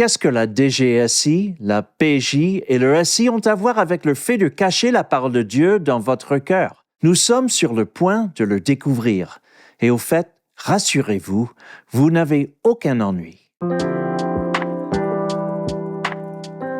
Qu'est-ce que la DGSI, la PJ et le SI ont à voir avec le fait de cacher la parole de Dieu dans votre cœur? Nous sommes sur le point de le découvrir. Et au fait, rassurez-vous, vous n'avez aucun ennui.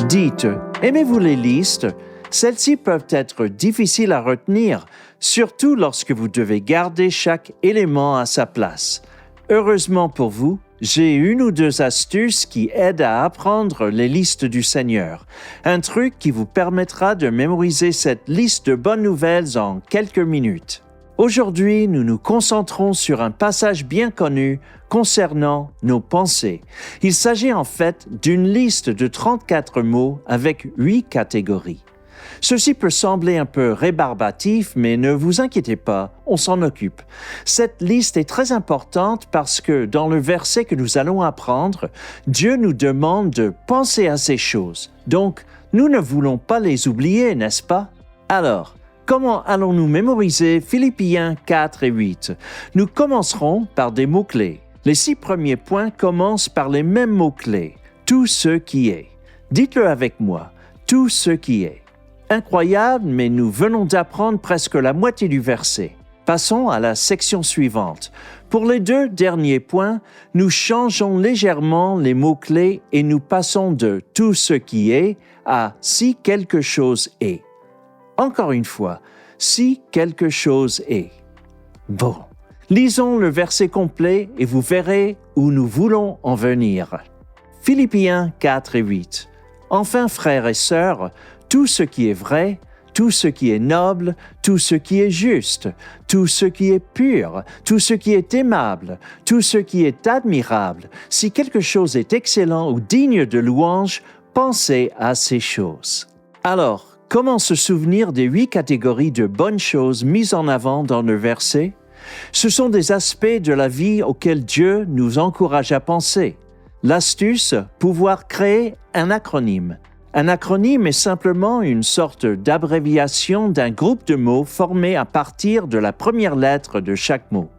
Dites, aimez-vous les listes? Celles-ci peuvent être difficiles à retenir, surtout lorsque vous devez garder chaque élément à sa place. Heureusement pour vous, j'ai une ou deux astuces qui aident à apprendre les listes du Seigneur. Un truc qui vous permettra de mémoriser cette liste de bonnes nouvelles en quelques minutes. Aujourd'hui, nous nous concentrons sur un passage bien connu concernant nos pensées. Il s'agit en fait d'une liste de 34 mots avec 8 catégories. Ceci peut sembler un peu rébarbatif, mais ne vous inquiétez pas, on s'en occupe. Cette liste est très importante parce que dans le verset que nous allons apprendre, Dieu nous demande de penser à ces choses. Donc, nous ne voulons pas les oublier, n'est-ce pas? Alors, comment allons-nous mémoriser Philippiens 4 et 8? Nous commencerons par des mots-clés. Les 6 premiers points commencent par les mêmes mots-clés. Tout ce qui est. Dites-le avec moi. Tout ce qui est. Incroyable, mais nous venons d'apprendre presque la moitié du verset. Passons à la section suivante. Pour les 2 derniers points, nous changeons légèrement les mots-clés et nous passons de « tout ce qui est » à « si quelque chose est ». Encore une fois, « si quelque chose est ». Bon, lisons le verset complet et vous verrez où nous voulons en venir. Philippiens 4 et 8. Enfin, frères et sœurs, tout ce qui est vrai, tout ce qui est noble, tout ce qui est juste, tout ce qui est pur, tout ce qui est aimable, tout ce qui est admirable, si quelque chose est excellent ou digne de louange, pensez à ces choses. Alors, comment se souvenir des 8 catégories de bonnes choses mises en avant dans le verset? Ce sont des aspects de la vie auxquels Dieu nous encourage à penser. L'astuce, pouvoir créer un acronyme. Un acronyme est simplement une sorte d'abréviation d'un groupe de mots formés à partir de la première lettre de chaque mot.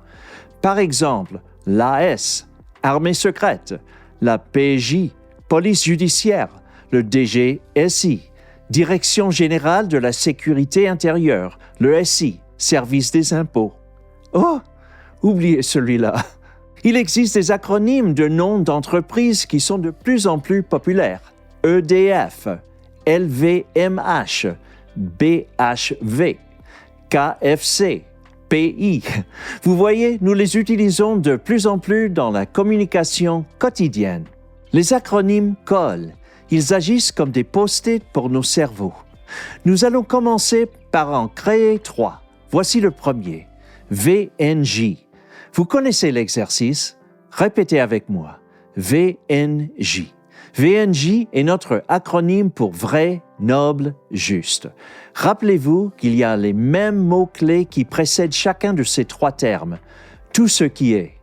Par exemple, l'AS, Armée secrète, la PJ, Police judiciaire, le DGSI, Direction générale de la sécurité intérieure, le SI, Service des impôts. Oh, oubliez celui-là. Il existe des acronymes de noms d'entreprises qui sont de plus en plus populaires. EDF, LVMH, BHV, KFC, PI. Vous voyez, nous les utilisons de plus en plus dans la communication quotidienne. Les acronymes collent. Ils agissent comme des post-it pour nos cerveaux. Nous allons commencer par en créer 3. Voici le premier. VNJ. Vous connaissez l'exercice? Répétez avec moi. VNJ. VNJ est notre acronyme pour vrai, noble, juste. Rappelez-vous qu'il y a les mêmes mots-clés qui précèdent chacun de ces 3 termes. Tout ce qui est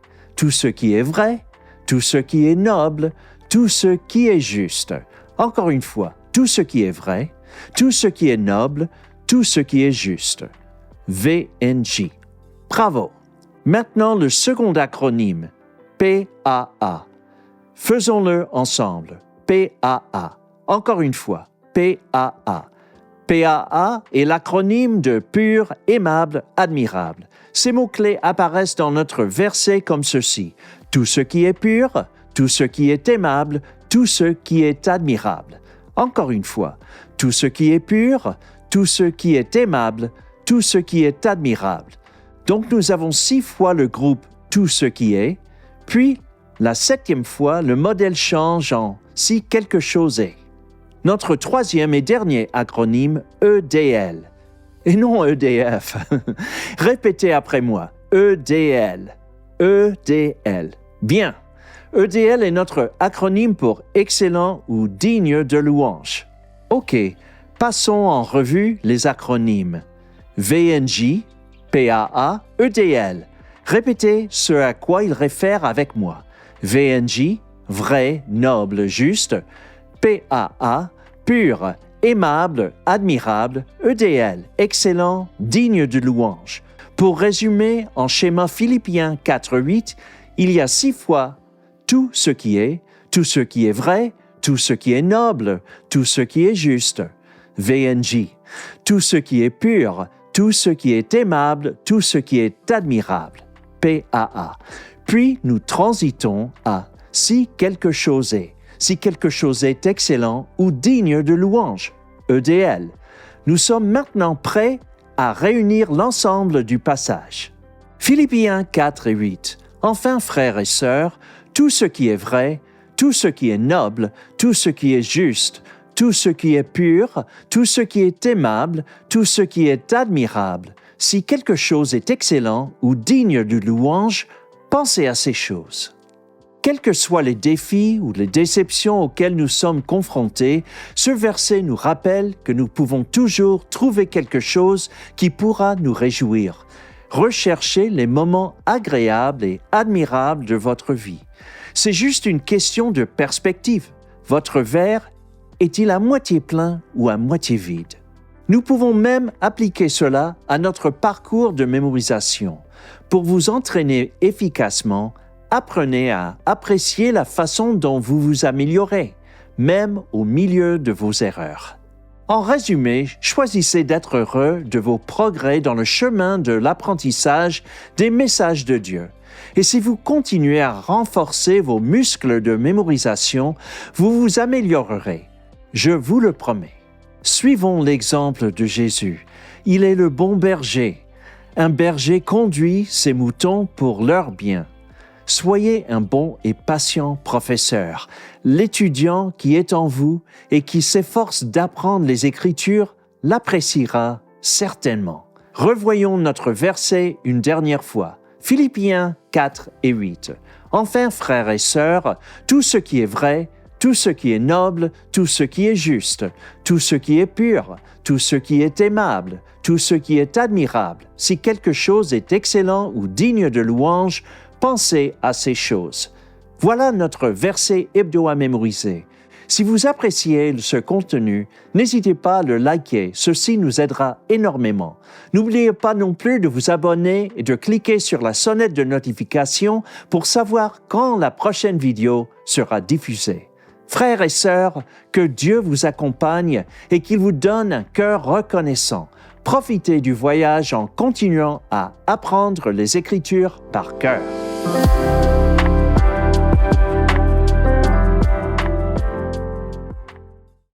vrai, tout ce qui est noble, tout ce qui est juste. Encore une fois, tout ce qui est vrai, tout ce qui est noble, tout ce qui est juste. VNJ. Bravo! Maintenant, le second acronyme, PAA. Faisons-le ensemble. PAA. Encore une fois. PAA. PAA est l'acronyme de pur, aimable, admirable. Ces mots-clés apparaissent dans notre verset comme ceci. Tout ce qui est pur, tout ce qui est aimable, tout ce qui est admirable. Encore une fois. Tout ce qui est pur, tout ce qui est aimable, tout ce qui est admirable. Donc nous avons 6 fois le groupe tout ce qui est, puis la 7e fois, le modèle change en « si quelque chose est ». Notre 3e et dernier acronyme, EDL. Et non EDF. Répétez après moi. EDL. EDL. Bien. EDL est notre acronyme pour excellent ou digne de louange. OK. Passons en revue les acronymes. VNJ, PAA, EDL. Répétez ce à quoi ils réfèrent avec moi. VNJ, vrai, noble, juste. PAA, pur, aimable, admirable. EDL, excellent, digne de louange. Pour résumer, en schéma Philippiens 4.8, il y a 6 fois tout ce qui est vrai, tout ce qui est noble, tout ce qui est juste. VNJ, tout ce qui est pur, tout ce qui est aimable, tout ce qui est admirable. PAA. Puis nous transitons à si quelque chose est excellent ou digne de louange. EDL. Nous sommes maintenant prêts à réunir l'ensemble du passage. Philippiens 4 et 8. Enfin, frères et sœurs, tout ce qui est vrai, tout ce qui est noble, tout ce qui est juste, tout ce qui est pur, tout ce qui est aimable, tout ce qui est admirable, si quelque chose est excellent ou digne de louange, pensez à ces choses. Quels que soient les défis ou les déceptions auxquels nous sommes confrontés, ce verset nous rappelle que nous pouvons toujours trouver quelque chose qui pourra nous réjouir. Recherchez les moments agréables et admirables de votre vie. C'est juste une question de perspective. Votre verre est-il à moitié plein ou à moitié vide? Nous pouvons même appliquer cela à notre parcours de mémorisation. Pour vous entraîner efficacement, apprenez à apprécier la façon dont vous vous améliorez, même au milieu de vos erreurs. En résumé, choisissez d'être heureux de vos progrès dans le chemin de l'apprentissage des messages de Dieu. Et si vous continuez à renforcer vos muscles de mémorisation, vous vous améliorerez. Je vous le promets. Suivons l'exemple de Jésus. Il est le bon berger. Un berger conduit ses moutons pour leur bien. Soyez un bon et patient professeur. L'étudiant qui est en vous et qui s'efforce d'apprendre les Écritures l'appréciera certainement. Revoyons notre verset une dernière fois. Philippiens 4 et 8. Enfin, frères et sœurs, tout ce qui est vrai, tout ce qui est noble, tout ce qui est juste, tout ce qui est pur, tout ce qui est aimable, tout ce qui est admirable, si quelque chose est excellent ou digne de louange, pensez à ces choses. Voilà notre verset hebdo à mémoriser. Si vous appréciez ce contenu, n'hésitez pas à le liker, ceci nous aidera énormément. N'oubliez pas non plus de vous abonner et de cliquer sur la sonnette de notification pour savoir quand la prochaine vidéo sera diffusée. Frères et sœurs, que Dieu vous accompagne et qu'il vous donne un cœur reconnaissant. Profitez du voyage en continuant à apprendre les Écritures par cœur.